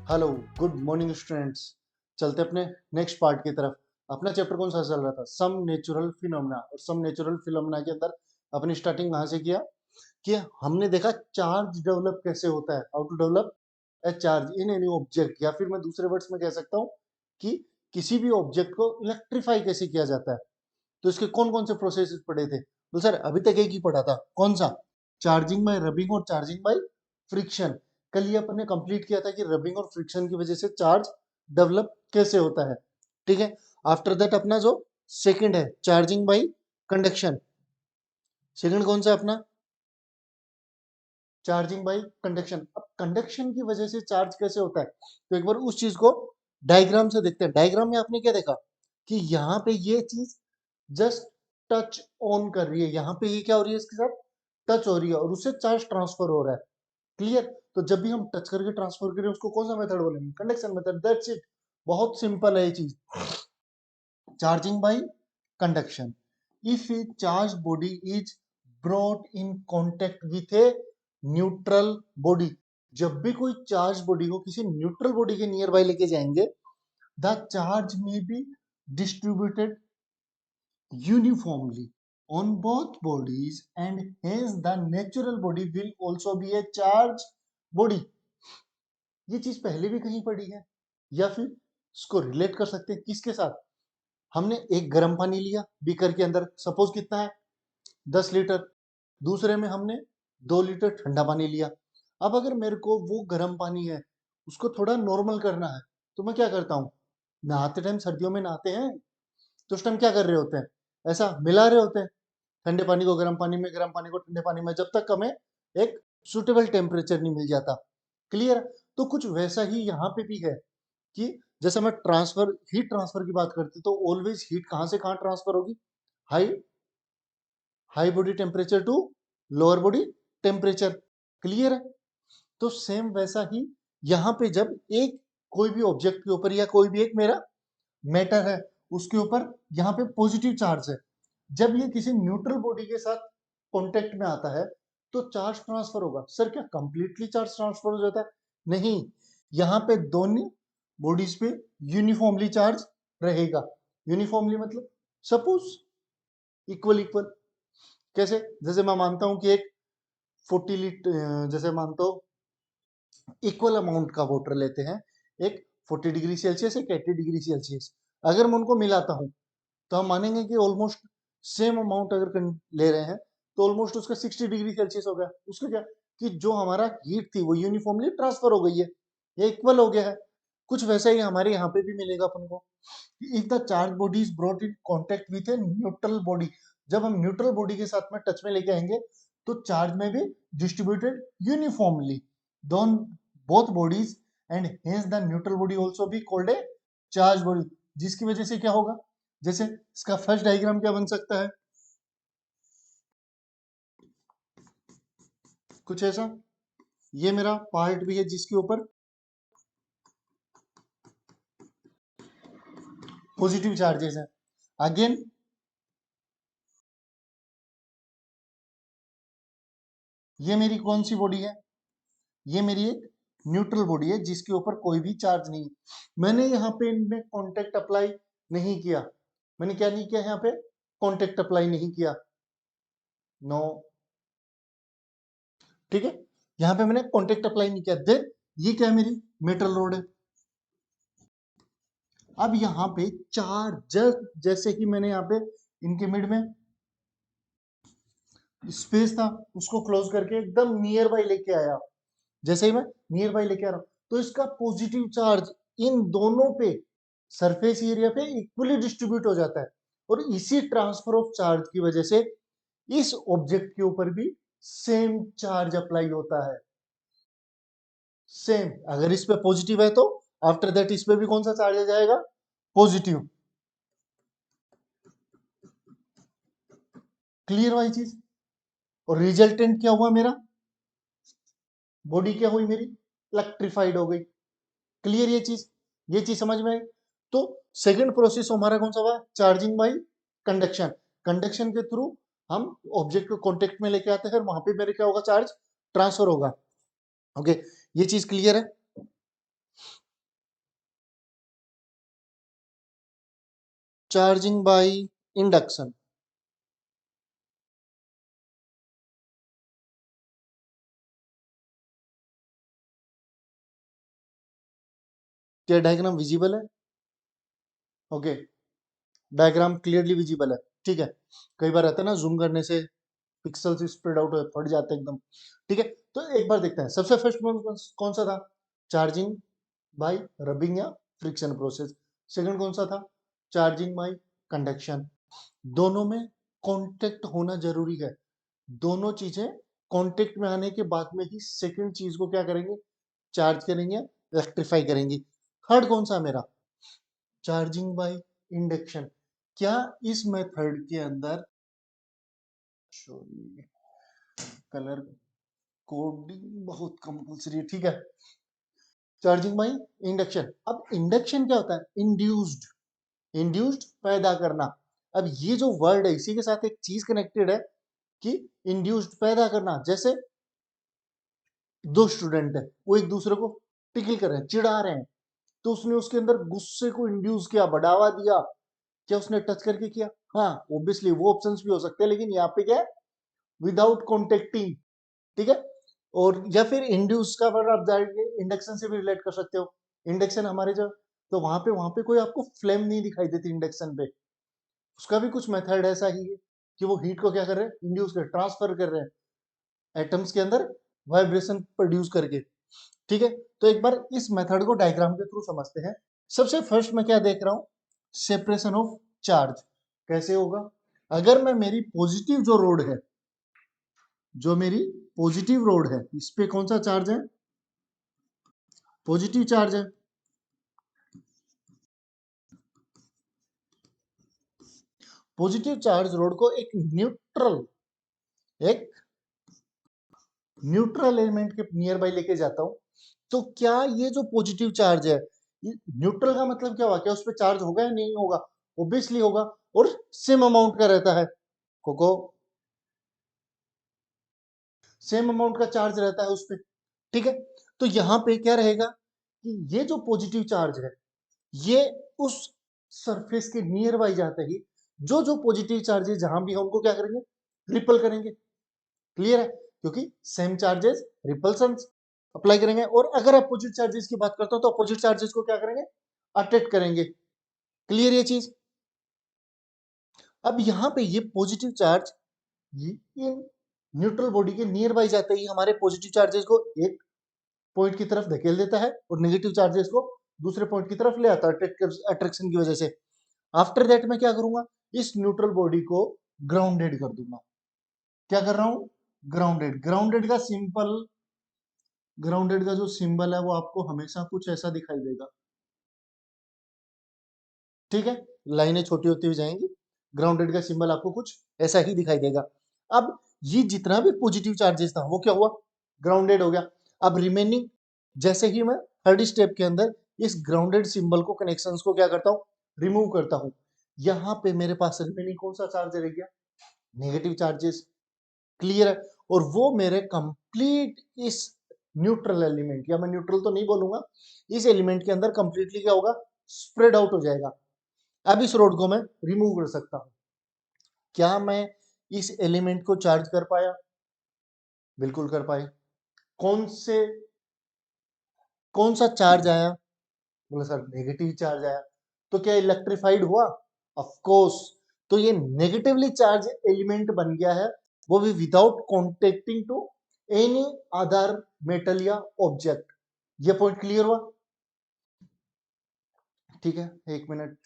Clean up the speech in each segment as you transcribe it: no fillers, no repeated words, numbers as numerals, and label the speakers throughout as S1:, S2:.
S1: Hello, good morning students. चलते अपने next part की तरफ। अपना चैप्टर कौन सा चल रहा था? Some natural phenomena. और सम नेचुरल फिनोमेना के अंदर अपनी स्टार्टिंग कहाँ से किया कि हमने देखा चार्ज डेवलप कैसे होता है, how to develop a charge in any object, या फिर मैं दूसरे वर्ड्स में कह सकता हूँ कि किसी भी ऑब्जेक्ट को इलेक्ट्रीफाई कैसे किया जाता है। तो इसके कौन कौन से प्रोसेस पढ़े थे? तो सर अभी तक एक ही पढ़ा था, कौन सा? चार्जिंग बाय रबिंग और चार्जिंग बाय फ्रिक्शन। कल ये अपन ने कंप्लीट किया था कि रबिंग और फ्रिक्शन की वजह से चार्ज डेवलप कैसे होता है। ठीक है। आफ्टर दैट अपना जो सेकंड है चार्जिंग बाय कंडक्शन। सेकंड कौन सा अपना? Charging by conduction. अब कंडक्शन की वजह से चार्ज कैसे होता है, तो एक बार उस चीज को डायग्राम से देखते हैं। डायग्राम में आपने क्या देखा कि यहाँ पे ये चीज जस्ट टच ऑन कर रही है, यहाँ पे ये क्या हो रही है, इसके साथ टच हो रही है और उससे चार्ज ट्रांसफर हो रहा है। क्लियर? तो जब भी हम टच करके ट्रांसफर करें उसको कौन सा मेथड बोलेंगे? Conduction method. That's it. बहुत सिंपल है ये चीज। Charging by conduction. If A charge body is brought in contact with a neutral body, जब भी कोई चार्ज बॉडी को किसी न्यूट्रल बॉडी के नियर बाय लेके जाएंगे, द चार्ज में be distributed uniformly on both bodies, and hence the natural body will also be a charged body. ये चीज पहले भी कहीं पढ़ी है, या फिर इसको रिलेट कर सकते हैं किसके साथ? हमने एक गर्म पानी लिया बीकर के अंदर, सपोज कितना है, 10 लीटर। दूसरे में हमने 2 लीटर ठंडा पानी लिया। अब अगर मेरे को वो गर्म पानी है उसको थोड़ा नॉर्मल करना है, तो मैं क्या करता हूँ? नहाते टाइम, सर्दियों में नहाते हैं तो उस टाइम क्या कर रहे होते हैं? ऐसा मिला रहे होते हैं, ठंडे पानी को गर्म पानी में, गर्म पानी को ठंडे पानी में, जब तक हमें एक सुटेबल टेम्परेचर नहीं मिल जाता। क्लियर? तो कुछ वैसा ही यहाँ पे भी है कि जैसे मैं ट्रांसफर, हीट ट्रांसफर की बात करते तो ऑलवेज हीट कहाँ से कहाँ ट्रांसफर होगी? High high body temperature to lower body temperature. Clear है? तो सेम वैसा ही यहाँ पे जब एक कोई भी ऑब्जेक्ट के ऊपर या कोई भी एक मेरा मैटर है उसके ऊपर यहाँ पे पॉजिटिव चार्ज है, जब ये किसी न्यूट्रल बॉडी के साथ कांटेक्ट में आता है तो चार्ज ट्रांसफर होगा। सर क्या कंप्लीटली चार्ज ट्रांसफर हो जाता है? नहीं, यहाँ पे दोनों बॉडीज पे यूनिफॉर्मली चार्ज रहेगा। यूनिफॉर्मली मतलब सपोज इक्वल इक्वल। कैसे? जैसे मैं मानता हूं कि एक 40 लीटर, जैसे मानता हूं इक्वल अमाउंट का वाटर लेते हैं, एक 40 डिग्री सेल्सियस, एक 80 डिग्री सेल्सियस। अगर मैं उनको मिलाता हूं तो हम मानेंगे कि ऑलमोस्ट सेम अमाउंट अगर ले रहे हैं तो ऑलमोस्ट उसका 60 डिग्री सेल्सियस हो गया। उसका क्या कि जो हमारा हीट थी वो यूनिफॉर्मली ट्रांसफर हो गई है, ये इक्वल हो गया है। कुछ वैसा ही हमारे यहाँ पे भी मिलेगा अपन को। If the charge body is brought in contact with a neutral body, जब हम न्यूट्रल बॉडी के साथ में टच में लेके आएंगे तो चार्ज में भी डिस्ट्रीब्यूटेड यूनिफॉर्मली दोन both bodies, and hence the neutral body also be called a charge body. जिसकी वजह से क्या होगा? जैसे इसका फर्स्ट डायग्राम क्या बन सकता है? कुछ ऐसा, ये मेरा पार्ट भी है जिसके ऊपर पॉजिटिव चार्जेस है। अगेन ये मेरी कौन सी बॉडी है? ये मेरी एक न्यूट्रल बॉडी है जिसके ऊपर कोई भी चार्ज नहीं है। मैंने यहाँ पे इनमें कांटेक्ट अप्लाई नहीं किया। मैंने क्या नहीं किया? यहाँ पे कांटेक्ट अप्लाई नहीं किया। नो, ठीक है, यहाँ पे मैंने कांटेक्ट अप्लाई नहीं किया। देन ये क्या है? मेरी मेटल रोड है। अब यहाँ पे चार्ज, जैसे कि मैंने यहाँ पे इनके मिड में स्पेस था उसको क्लोज करके एकदम नियर बाई लेके आया। जैसे ही मैं नियर बाई लेके आ रहा हूं तो इसका पॉजिटिव चार्ज इन दोनों पे सरफेस एरिया पे इक्वली डिस्ट्रीब्यूट हो जाता है, और इसी ट्रांसफर ऑफ चार्ज की वजह से इस ऑब्जेक्ट के ऊपर भी सेम चार्ज अप्लाई होता है। सेम, अगर इस पे पॉजिटिव है तो आफ्टर दैट इस पे भी कौन सा चार्ज आ जाएगा? पॉजिटिव। क्लियर वाली चीज? और रिजल्टेंट क्या हुआ मेरा? बॉडी क्या हुई मेरी? इलेक्ट्रिफाइड हो गई। क्लियर ये चीज समझ में आई? तो सेकंड प्रोसेस हमारा कौन सा हुआ? Charging by conduction. कंडक्शन के थ्रू हम ऑब्जेक्ट को कांटेक्ट में लेके आते हैं, वहां पे मेरे क्या होगा? चार्ज ट्रांसफर होगा। ओके, ये चीज क्लियर है? Charging by induction. क्या डायग्राम विजिबल है? ओके, डायग्राम क्लियरली विजिबल है, ठीक है। कई बार रहता है ना, जूम करने से पिक्सल स्प्रेड आउट फट जाते हैं एकदम, ठीक है। तो एक बार देखते हैं, सबसे फर्स्ट कौन सा था? चार्जिंग बाय रबिंग या फ्रिक्शन प्रोसेस। सेकंड कौन सा था? Charging by conduction. दोनों में कांटेक्ट होना जरूरी है। दोनों चीजें कांटेक्ट में आने के बाद में ही सेकंड चीज को क्या करेंगे? चार्ज करेंगे, इलेक्ट्रीफाई करेंगे। थर्ड कौन सा मेरा? Charging by induction. क्या इस मेथड के अंदर कलर कोडिंग बहुत कंपल्सरी है, ठीक है। Charging by induction. अब इंडक्शन क्या होता है? इंड्यूस्ड, इंड्यूस्ड पैदा करना। अब ये जो वर्ड है इसी के साथ एक चीज कनेक्टेड है कि इंड्यूस्ड पैदा करना। जैसे दो स्टूडेंट है, वो एक दूसरे को टिकल कर रहे हैं, चिढ़ा रहे हैं, तो उसने उसके अंदर गुस्से को इंड्यूस किया, बढ़ावा दिया। क्या उसने टच करके किया? हाँ, ऑब्वियसली वो ऑप्शंस भी हो सकते हैं, लेकिन यहाँ पे क्या है? विदाउट कॉन्टेक्टिंग, ठीक है। और या फिर इंड्यूस का वर्ड आप जाएंगे इंडक्शन से भी रिलेट कर सकते हो। इंडक्शन हमारे जो, तो वहां पे कोई आपको फ्लेम नहीं दिखाई देती इंडक्शन पे। उसका भी कुछ मेथड ऐसा ही है कि वो हीट को क्या कर रहे हैं? इंड्यूस कर, ट्रांसफर कर रहे हैं एटम्स के अंदर, वाइब्रेशन प्रोड्यूस करके, ठीक है। तो एक बार इस मेथड को डायग्राम के थ्रू समझते हैं। सबसे फर्स्ट मैं क्या देख रहा हूं? Separation of charge. कैसे होगा? अगर मैं मेरी पॉजिटिव जो रोड है, जो मेरी पॉजिटिव रोड है, इस पे कौन सा चार्ज है? पॉजिटिव चार्ज है। पॉजिटिव चार्ज रोड को एक न्यूट्रल एलिमेंट के नियर बाई लेके जाता हूं, तो क्या ये जो पॉजिटिव चार्ज है, न्यूट्रल का मतलब क्या हुआ? क्या उस पर चार्ज होगा या नहीं होगा? ऑब्वियसली होगा, और सेम अमाउंट का रहता है। कोको, सेम अमाउंट का चार्ज रहता है उस पर, ठीक है। तो यहाँ पे क्या रहेगा कि ये जो पॉजिटिव चार्ज है, ये उस सरफेस के नियर बाई जाते ही जो जो पॉजिटिव चार्जेस जहां भी है उनको क्या करेंगे? रिपल करेंगे। क्लियर है? क्योंकि सेम चार्जेस रिपल्सन अप्लाई करेंगे, और अगर अपोजिट चार्जेस की बात करता हूं तो अपोजिट चार्जेस को क्या करेंगे? अट्रैक्ट करेंगे। क्लियर ये चीज? अब यहाँ पे ये positive charge in neutral body के नियर बाई जाते ही हमारे पॉजिटिव चार्जेस को एक पॉइंट की तरफ धकेल देता है, और नेगेटिव चार्जेस को दूसरे पॉइंट की तरफ ले आता है अट्रैक्शन की वजह से। आफ्टर दैट मैं क्या करूंगा? इस न्यूट्रल बॉडी को ग्राउंडेड कर दूंगा। क्या कर रहा हूं? ग्राउंडेड। ग्राउंडेड का जो सिंबल है वो आपको हमेशा कुछ ऐसा दिखाई देगा, ठीक है। लाइनें छोटी होती हुई जाएंगी, ग्राउंडेड का सिंबल आपको कुछ ऐसा ही दिखाई देगा। अब ये जितना भी पॉजिटिव चार्जेस था वो क्या हुआ? ग्राउंडेड हो गया। अब रिमेनिंग, जैसे ही मैं थर्ड स्टेप के अंदर इस ग्राउंडेड सिंबल को, कनेक्शंस को क्या करता हूँ? रिमूव करता हूँ। यहाँ पे मेरे पास रिमेनिंग कौन सा चार्ज रह गया? Negative charges. क्लियर है? और वो मेरे कंप्लीट इस न्यूट्रल एलिमेंट, या मैं न्यूट्रल तो नहीं बोलूंगा, इस एलिमेंट के अंदर कंप्लीटली क्या होगा? स्प्रेड आउट हो जाएगा। अब इस रोड को मैं रिमूव कर सकता हूं। क्या मैं इस एलिमेंट को चार्ज कर पाया? बिल्कुल कर पाए। कौन से कौन सा चार्ज आया? बोला सर नेगेटिव चार्ज आया। तो क्या इलेक्ट्रिफाइड हुआ? Of course. तो ये नेगेटिवली चार्ज एलिमेंट बन गया है, वो भी without contacting to any other metal या ऑब्जेक्ट। ये पॉइंट क्लियर हुआ? ठीक है, एक मिनट।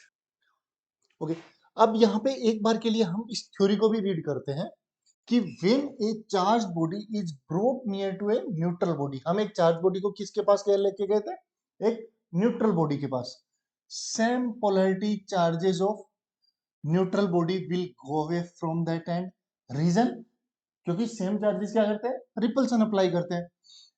S1: ओके, अब यहाँ पे एक बार के लिए हम इस थ्योरी को भी रीड करते हैं कि when a charged body is brought near to a neutral body, हम एक चार्ज बॉडी को किसके पास लेके गए थे? एक न्यूट्रल बॉडी के पास। Same polarity charges of neutral body will go away from that end. Reason? क्योंकि सेम चार्जेस क्या करते हैं? रिपल्सन अप्लाई करते हैं।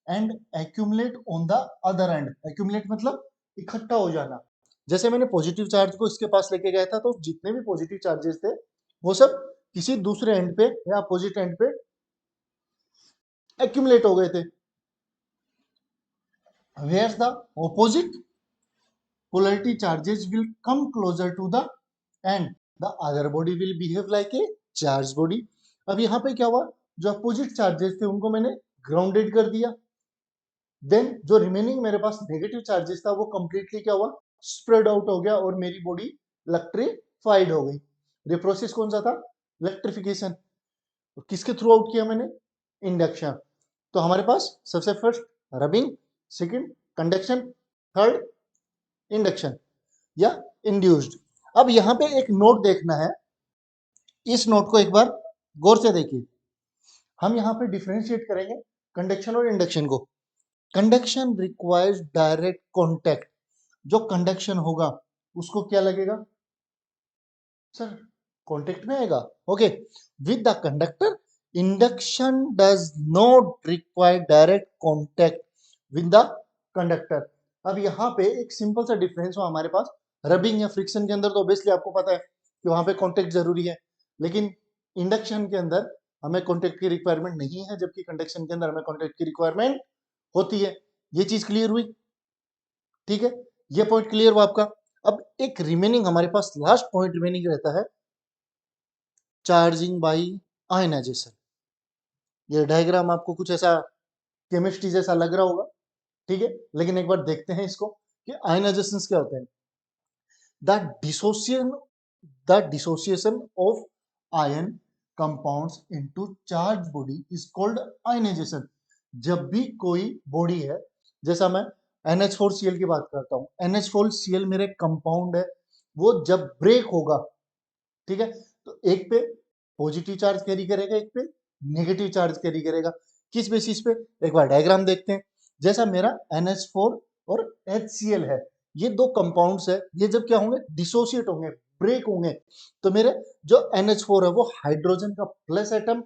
S1: And accumulate on the other end. Accumulate मतलब इकट्ठा हो जाना। जैसे मैंने पॉजिटिव चार्ज को इसके पास लेके गया था, तो जितने भी पॉजिटिव चार्जेस थे वो सब किसी दूसरे एंड पे या अपोजिट एंड पे एक्यूमुलेट हो गए थे। Whereas the opposite polarity charges will come closer to the and the other body will behave like a charge body. अब यहाँ पे क्या हुआ, जो अपोजिट चार्जेस थे उनको मैंने ग्राउंडेड कर दिया, देन जो रिमेनिंग मेरे पास नेगेटिव चार्जेस था वो कंप्लीटली क्या हुआ, स्प्रेड आउट हो गया और मेरी बॉडी इलेक्ट्रीफाइड हो गई। ये प्रोसेस कौन सा था, इलेक्ट्रिफिकेशन। तो किसके थ्रू आउट किया मैंने, इंडक्शन। तो हमारे पास सबसे first rubbing, second conduction, third induction या इंड्यूस्ड। अब यहाँ पे एक नोट देखना है, इस नोट को एक बार गौर से देखिए। हम यहाँ पे डिफरेंशिएट करेंगे कंडक्शन और इंडक्शन को। कंडक्शन रिक्वायर्स डायरेक्ट कॉन्टैक्ट, जो कंडक्शन होगा उसको क्या लगेगा सर, कॉन्टैक्ट में आएगा, okay, with the conductor. Induction does not require direct contact with the conductor. अब यहाँ पे एक सिंपल सा डिफरेंस हो हमारे पास, रबिंग या फ्रिक्शन के अंदर तो ऑब्वियसली आपको पता है कि वहां पे कॉन्टैक्ट जरूरी है, लेकिन इंडक्शन के अंदर हमें कॉन्टैक्ट की रिक्वायरमेंट नहीं है, जबकि कंडक्शन के अंदर हमें कॉन्टैक्ट की रिक्वायरमेंट होती है। ये चीज क्लियर हुई, ठीक है, ये पॉइंट क्लियर हुआ आपका। अब एक रिमेनिंग हमारे पास लास्ट पॉइंट रिमेनिंग रहता है, चार्जिंग बाई आयनाइजेशन। ये डायग्राम आपको कुछ ऐसा केमिस्ट्री जैसा लग रहा होगा, ठीक है, लेकिन एक बार देखते हैं इसको कि आयनाइजेशन क्या होते हैं। The dissociation the dissociation of ion compounds into charge body is called ionisation. जब भी कोई बॉडी है, जैसा मैं NH4Cl की बात करता हूँ, NH4Cl मेरे कंपाउंड है, वो जब ब्रेक होगा, ठीक है, तो एक पे पॉजिटिव चार्ज कैरी करेगा, एक पे नेगेटिव चार्ज कैरी करेगा। किस बेसिस पे, एक बार डायग्राम देखते हैं। जैसा मेरा NH4 और HCl है, ये दो कंपाउंड्स है, ये जब क्या होंगे, डिसोसिएट होंगे, ब्रेक होंगे, तो मेरे जो NH4 है वो हाइड्रोजन का प्लस एटम,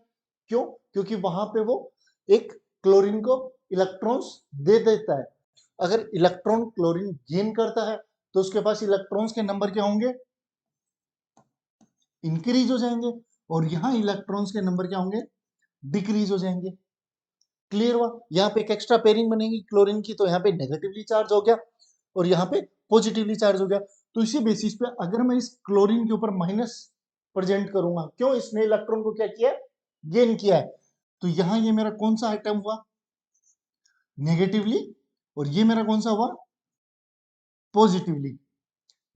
S1: क्यों, क्योंकि वहां पे वो एक क्लोरीन को इलेक्ट्रॉन्स दे देता है। अगर इलेक्ट्रॉन क्लोरीन गेन करता है तो उसके पास इलेक्ट्रॉन्स के नंबर क्या होंगे, इंक्रीज हो जाएंगे, और यहां इलेक्ट्रॉन्स के नंबर क्या होंगे, डिक्रीज हो जाएंगे। क्लियर हुआ, यहाँ पे एक एक्स्ट्रा पेयरिंग बनेगी क्लोरीन की, तो यहाँ पे नेगेटिवली चार्ज हो गया और यहाँ पे पॉजिटिवली चार्ज हो गया। तो इसी बेसिस पे अगर मैं इस क्लोरीन के ऊपर माइनस प्रेजेंट करूंगा, क्यों, इसने इलेक्ट्रॉन को क्या किया, गेन किया है, तो यहाँ ये मेरा कौन सा आइटम हुआ, नेगेटिवली, और ये मेरा कौन सा हुआ, पॉजिटिवली।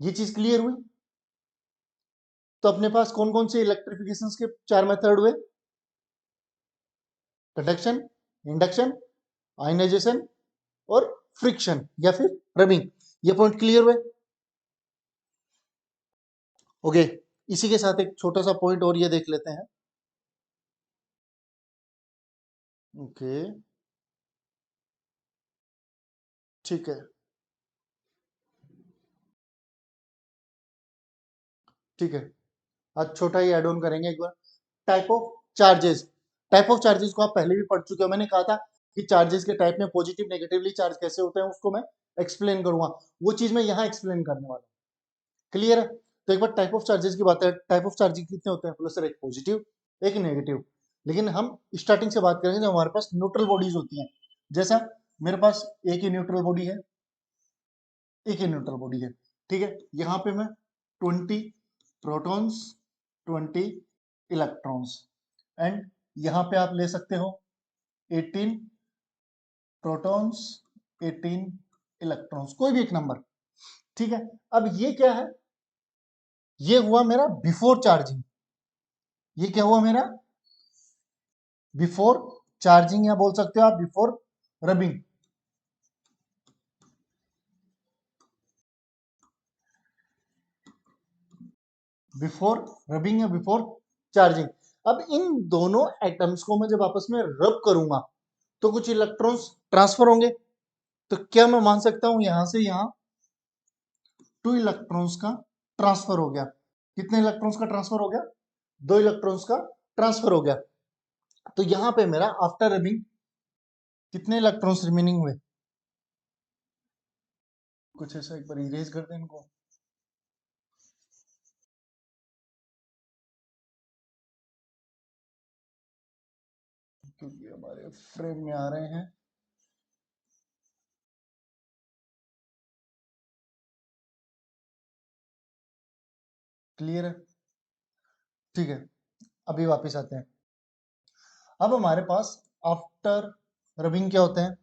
S1: ये चीज क्लियर हुई। तो अपने पास कौन कौन से इलेक्ट्रिफिकेशन के चार मेथड हुए, कंडक्शन, इंडक्शन, आयनाइजेशन और फ्रिक्शन या फिर रबिंग। ये पॉइंट क्लियर हुए, ओके। इसी के साथ एक छोटा सा पॉइंट और ये देख लेते हैं, ओके, ठीक है, ठीक है। आज छोटा ही एड ऑन करेंगे एक बार, type of charges. Type of charges को आप पहले भी पढ़ चुके हो, मैंने कहा था कि चार्जेस के टाइप में पॉजिटिव नेगेटिवली चार्ज कैसे होते हैं उसको मैं एक्सप्लेन करूंगा, वो चीज मैं यहाँ एक्सप्लेन करने वाला हूँ। क्लियर है, तो एक बार टाइप ऑफ चार्जेस की बात है, टाइप ऑफ चार्जिंग कितने होते हैं, बोलो सर एक पॉजिटिव एक नेगेटिव। लेकिन हम स्टार्टिंग से बात करेंगे, जब हमारे पास न्यूट्रल बॉडीज होती हैं, जैसा मेरे पास एक ही न्यूट्रल बॉडी है, एक ही न्यूट्रल बॉडी है, ठीक है, यहाँ पे मैं 20 प्रोटॉन्स, 20 इलेक्ट्रॉन्स, एंड यहाँ पे आप ले सकते हो 18 प्रोटॉन्स, 18 इलेक्ट्रॉन्स, कोई भी एक नंबर, ठीक है। अब ये क्या है, ये हुआ मेरा बिफोर चार्जिंग, ये क्या हुआ मेरा बिफोर चार्जिंग, या बोल सकते हो आप बिफोर रबिंग, बिफोर रबिंग या बिफोर चार्जिंग। अब इन दोनों एटम्स को मैं जब आपस में रब करूंगा तो कुछ इलेक्ट्रॉन्स ट्रांसफर होंगे, तो क्या मैं मान सकता हूं यहां से यहां 2 इलेक्ट्रॉन्स का ट्रांसफर हो गया। कितने इलेक्ट्रॉन्स का ट्रांसफर हो गया, 2 इलेक्ट्रॉन्स का ट्रांसफर हो गया। तो यहां पे मेरा आफ्टर रबिंग कितने इलेक्ट्रॉन्स रिमेनिंग हुए, कुछ ऐसा एक बार इरेज कर दें इनको, क्योंकि हमारे फ्रेम में आ रहे हैं। क्लियर है? ठीक है, अभी वापस आते हैं। अब हमारे पास आफ्टर रबिंग क्या होते हैं?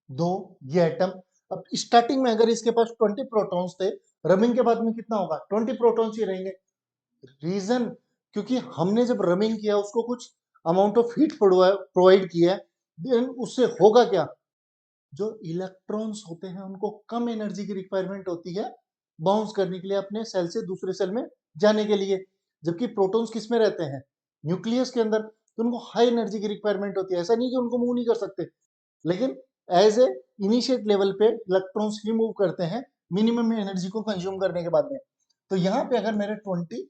S1: दो ये एटम। अब स्टार्टिंग में अगर इसके पास 20 प्रोटॉन्स थे, रबिंग के बाद में कितना होगा? 20 प्रोटॉन्स ही रहेंगे। रीजन, क्योंकि हमने जब रबिंग किया उसको कुछ अमाउंट ऑफ हीट प्रोवाइड किया है, देन उससे होगा क्या? जो इलेक्ट्रॉन्स होते हैं उनको कम एनर्जी की रिक्वायरमेंट होती है बाउंस करने के लिए, अपने सेल से दूसरे सेल में जाने के लिए। जबकि प्रोटॉन्स किस में रहते हैं? न्यूक्लियस के अंदर। तो उनको हाई एनर्जी की रिक्वायरमेंट होती है। ऐसा नहीं कि उनको मूव नहीं कर सकते, लेकिन एज ए इनिशिएट लेवल पे इलेक्ट्रॉन्स ही मूव करते हैं मिनिमम एनर्जी को कंज्यूम करने के बाद में। तो यहाँ पे अगर मेरे 20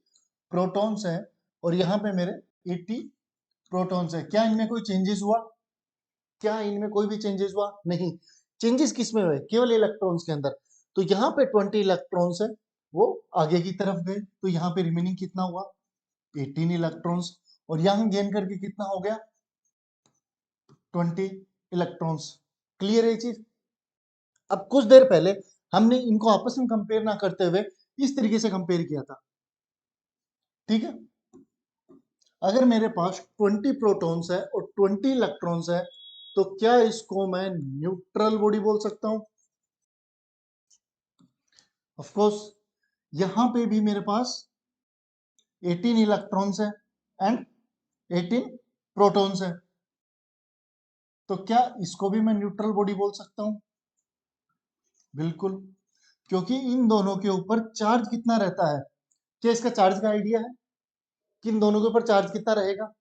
S1: प्रोटॉन्स हैं और यहाँ पे मेरे 80 प्रोटॉन्स है, क्या इनमें कोई चेंजेस हुआ? क्या इनमें कोई भी चेंजेस हुआ? नहीं। चेंजेस किस में हुए? केवल इलेक्ट्रॉन्स के अंदर। तो यहाँ पे 20 इलेक्ट्रॉन्स है, वो आगे की तरफ गए, तो यहाँ पे रिमेनिंग कितना हुआ? 18 इलेक्ट्रॉन्स। और यहाँ गेन करके कितना हो गया? 20 इलेक्ट्रॉन्स। क्लियर है ये चीज? अब कुछ देर पहले हमने इनको आपस में कंपेयर ना करते हुए इस तरीके से कंपेयर किया था, ठीक है? अगर मेरे पास 20 प्रोटॉन्स है और 20 इलेक्ट्रॉन्स है, तो क्या इसको मैं न्यूट्रल बॉडी बोल सकता हूं? ऑफ कोर्स, यहां पे भी मेरे पास 18 इलेक्ट्रॉन्स है एंड 18 प्रोटॉन्स है, तो क्या इसको भी मैं न्यूट्रल बॉडी बोल सकता हूं? बिल्कुल, क्योंकि इन दोनों के ऊपर चार्ज कितना रहता है? क्या इसका चार्ज का आइडिया है कि इन दोनों के ऊपर चार्ज कितना रहेगा?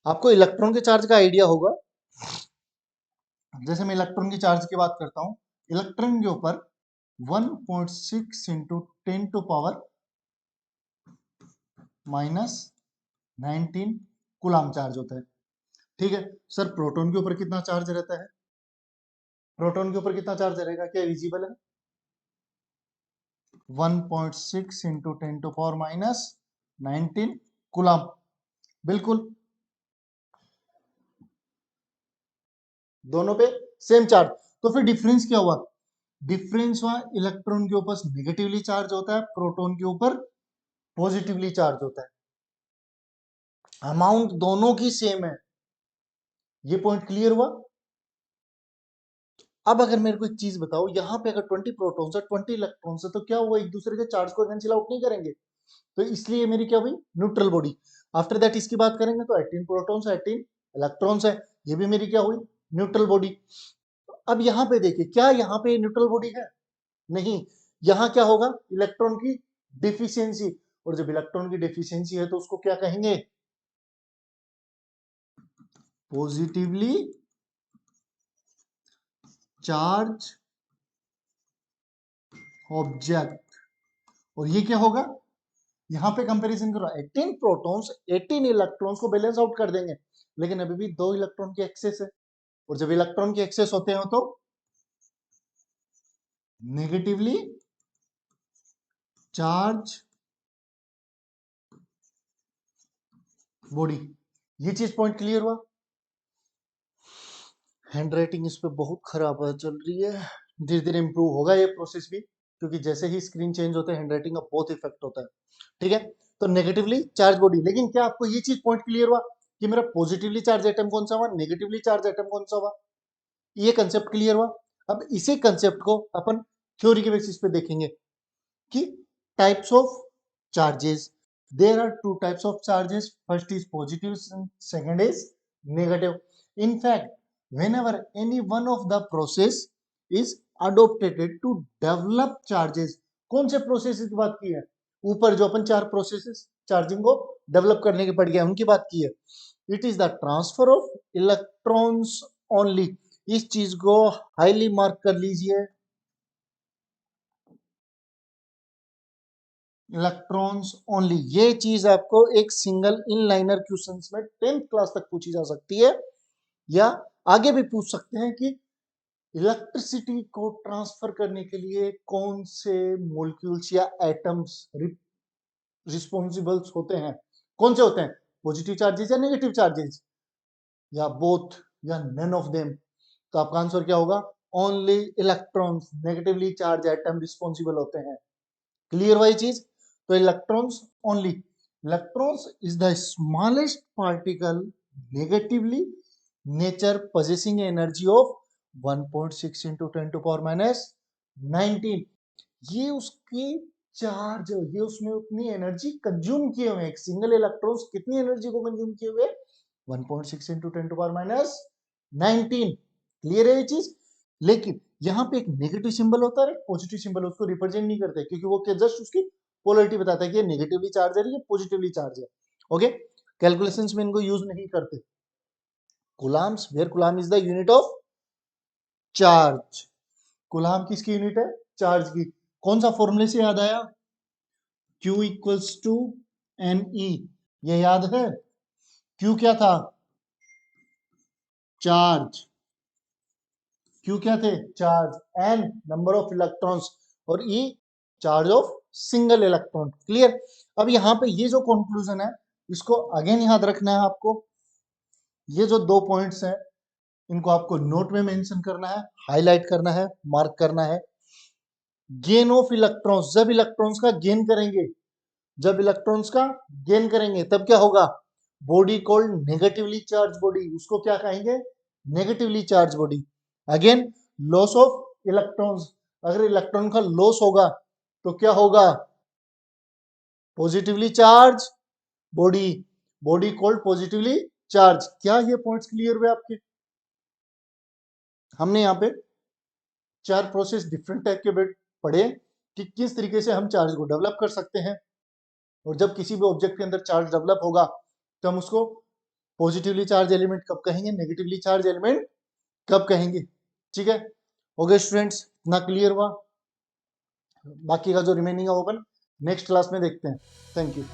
S1: आपको इलेक्ट्रॉन के चार्ज का आइडिया होगा। जैसे मैं इलेक्ट्रॉन की चार्ज की बात करता हूं, इलेक्ट्रॉन के ऊपर 1.6 into 10 to power -19 coulomb charge होता है, ठीक है? सर प्रोटॉन के ऊपर कितना चार्ज रहता है? प्रोटॉन के ऊपर कितना चार्ज रहेगा, क्या विजिबल है? 1.6 इंटू 10 टू पावर -19 कूलम। बिल्कुल, दोनों पे सेम चार्ज। तो फिर डिफरेंस क्या हुआ? डिफरेंस हुआ इलेक्ट्रॉन के ऊपर नेगेटिवली चार्ज होता है, प्रोटॉन के ऊपर पॉजिटिवली चार्ज होता है। अमाउंट दोनों की सेम है। ये पॉइंट क्लियर हुआ? अब अगर मेरे को एक चीज बताओ, यहाँ पे अगर 20 प्रोटॉन्स है 20 इलेक्ट्रॉन्स है, तो क्या वो एक दूसरे के चार्ज को कैंसिल आउट नहीं करेंगे? तो इसलिए मेरी क्या हुई? Neutral body. आफ्टर दैट इसकी बात करेंगे तो 18 प्रोटॉन्स 18 इलेक्ट्रॉन्स है, ये भी मेरी क्या हुई? Neutral body. अब यहाँ पे देखिए, क्या यहाँ पे न्यूट्रल बॉडी है? नहीं। यहाँ क्या होगा? इलेक्ट्रॉन की डिफिशियंसी। और जब इलेक्ट्रॉन की डिफिशियंसी है तो उसको क्या कहेंगे? Positively charge object. और ये क्या होगा? यहां पे कंपैरिजन करो, 18 प्रोटॉन्स 18 इलेक्ट्रॉन्स को बैलेंस आउट कर देंगे, लेकिन अभी भी 2 इलेक्ट्रॉन की एक्सेस है। और जब इलेक्ट्रॉन की एक्सेस होते हैं तो नेगेटिवली चार्ज बॉडी। ये चीज पॉइंट क्लियर हुआ? हैंड राइटिंग इस पे बहुत खराब चल रही है, धीरे धीरे इंप्रूव होगा ये प्रोसेस भी, क्योंकि जैसे ही स्क्रीन चेंज होते हैं हैंड राइटिंग का बहुत इफेक्ट होता है, ठीक है? तो नेगेटिवली चार्ज बॉडी। लेकिन क्या आपको ये चीज पॉइंट क्लियर हुआ कि मेरा पॉजिटिवली चार्ज एटम कौन सा हुआ, नेगेटिवली चार्ज एटम कौन सा हुआ? ये कंसेप्ट क्लियर हुआ? अब इसी कंसेप्ट को अपन थ्योरी के बेसिस पे देखेंगे कि types of charges. There are two types of charges, first is positive, second is negative. In fact whenever any one of the process is adopted to develop charges, कौन से process की बात की है? ऊपर जो अपन 4 प्रोसेसेस चार्जिंग को develop करने के पढ़ गया उनकी बात की है। It is the transfer of electrons only. इस चीज को हाईली मार्क कर लीजिए, इलेक्ट्रॉन्स ओनली। ये चीज आपको एक सिंगल इनलाइनर क्वेश्चंस में 10th क्लास तक पूछी जा सकती है, या आगे भी पूछ सकते हैं कि इलेक्ट्रिसिटी को ट्रांसफर करने के लिए कौन से मॉलिक्यूल्स या एटम्स रिस्पॉन्सिबल होते हैं? कौन से होते हैं? पॉजिटिव चार्जेस या नेगेटिव चार्जेस, या बोथ, या नन ऑफ देम? तो आपका आंसर क्या होगा? Only electrons, negatively charge atom responsible होते हैं। क्लियर वाली चीज? तो electrons only, electrons is the smallest particle negatively nature possessing energy of 1.6 into 10 to power minus 19। ये उसके चार्ज, ये उसमें उतनी एनर्जी कंज्यूम किए हुए हैं। एक सिंगल इलेक्ट्रॉन्स कितनी एनर्जी को कंज्यूम किए हुए? 1.6 into 10 to power minus 19। Clear है ये चीज? लेकिन यहाँ पे एक नेगेटिव सिंबल होता है, पॉजिटिव सिंबल, उसको रिप्रेजेंट नहीं करते क्योंकि वो जस्ट उसकी पोलरिटी बताता है कि ये नेगेटिवली चार्ज है, ये पॉजिटिवली चार्ज है। ओके, कैलकुलेशंस में इनको यूज नहीं करते। Coulombs, where coulomb is the unit of charge. Coulomb किसकी यूनिट है? चार्ज की। कौन सा फॉर्मूले से याद आया? Q equals to n e, ये याद है? Q क्या था? चार्ज। Q क्या थे? Charge. N number of electrons और E charge of single electron. Clear? अब यहाँ पे ये जो कंक्लूजन है इसको अगेन याद रखना है आपको। ये जो 2 पॉइंट्स हैं इनको आपको नोट में मेंशन करना है, हाईलाइट करना है, मार्क करना है। गेन ऑफ इलेक्ट्रॉन्स, जब इलेक्ट्रॉन्स का गेन करेंगे, जब इलेक्ट्रॉन्स का गेन करेंगे तब क्या होगा? Body called negatively charge body, उसको क्या कहेंगे? Negatively charge body. Again loss of electrons, अगर इलेक्ट्रॉन का लॉस होगा तो क्या होगा? Positively charge body, body called positively charge. क्या ये पॉइंट्स क्लियर हुए आपके? हमने यहाँ पे 4 प्रोसेस डिफरेंट टाइप के पढ़े कि किस तरीके से हम चार्ज को डेवलप कर सकते हैं, और जब किसी भी ऑब्जेक्ट के अंदर चार्ज डेवलप होगा तो हम उसको पॉजिटिवली चार्ज एलिमेंट कब कहेंगे, नेगेटिवली चार्ज एलिमेंट कब कहेंगे। ठीक है? ओके स्टूडेंट्स, इतना क्लियर हुआ? बाकी का जो रिमेनिंग है ओपन नेक्स्ट क्लास में देखते हैं। Thank you.